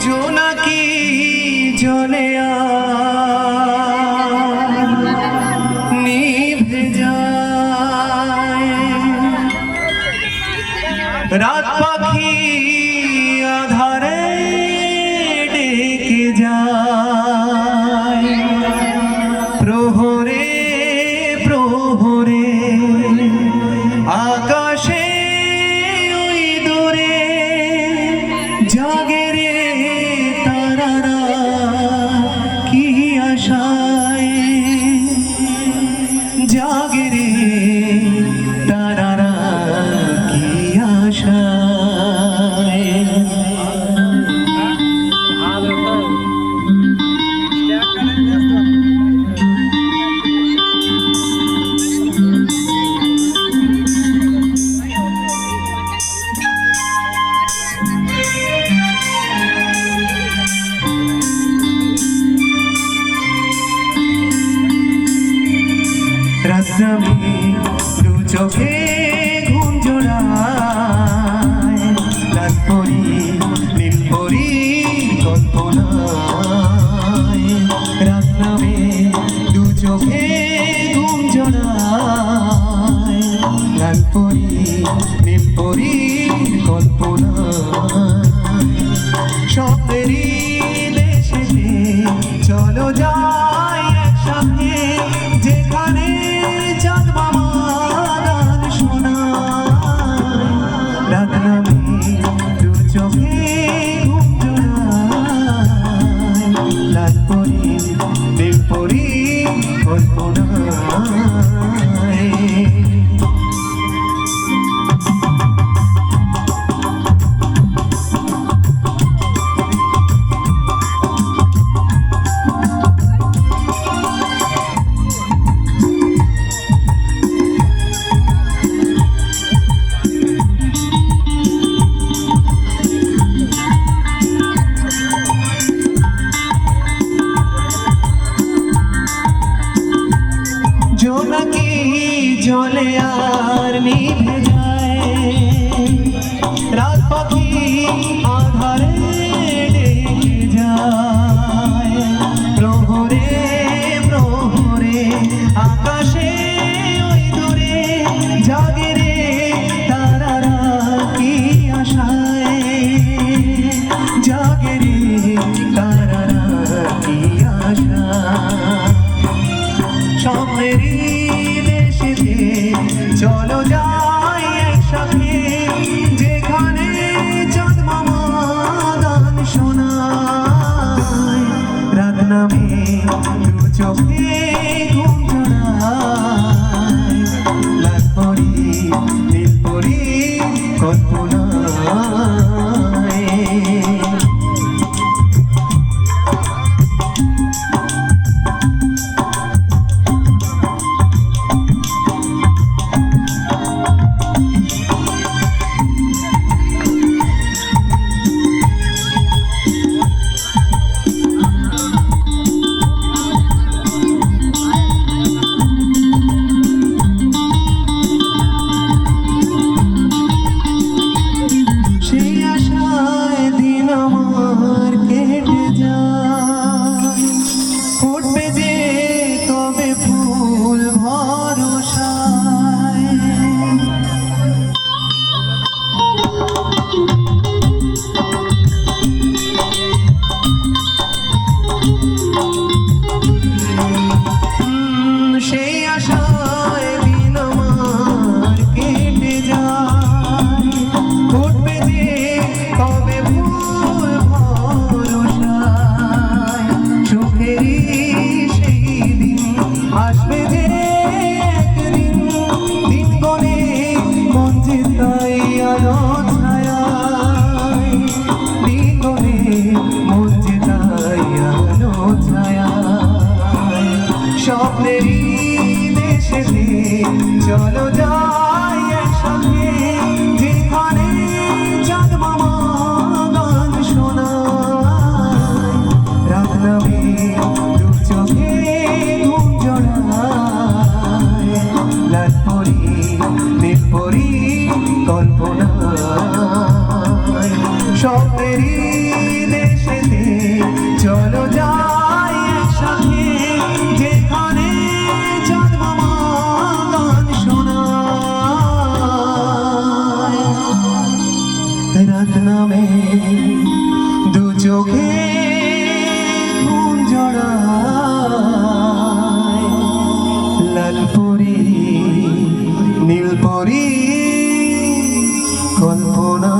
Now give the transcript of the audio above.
জোনাকি জলে নিভে যায়, রাত পাখি আধারে ডেকে যায়, প্রহরে প্রহরে আকাশে ওই দূরে জাগে রে তারারা কি আশায়, জাগে রে তারারা কি আশায়। রাত্রামি দু চোখে ঘুম জোড়ায়, রাত পরি নীল পরি কল্পনায়, রাত্রামি দু চোখে ঘুম জোড়ায়, রাত পরি নীল পরি কল্পনায়, স্বপ্নেরই দেশে চলো যাই একসাথে, যেখানে চাঁদ মামা গান শোনায়, রাত নামে দু চোখে ঘুম জোড়ায়, রাত পরি নীল পরি কল্পনায়। জোনাকি জলে আর নিভে যায়, রাত পাখি আধারে ডেকে যায়, প্রহরে প্রহরে আকাশে ওই দূরে জাগে রে তারারা কি আশায়, জাগে রে তারারা কি আশায়। স্বপ্নেরই দেশে চলো যাই একসাথে, যেখানে চাঁদ মামা গান শোনায়, রাত নামে দু চোখে ঘুম জোড়ায়, রাত পরি নীল পরি কল্পনায়। স্বপ্নেরই দেশে চলো যাই একসাথে, যেখানে চাঁদ মামা গান শোনায়। লালপুরি নীলপরি কল্পনা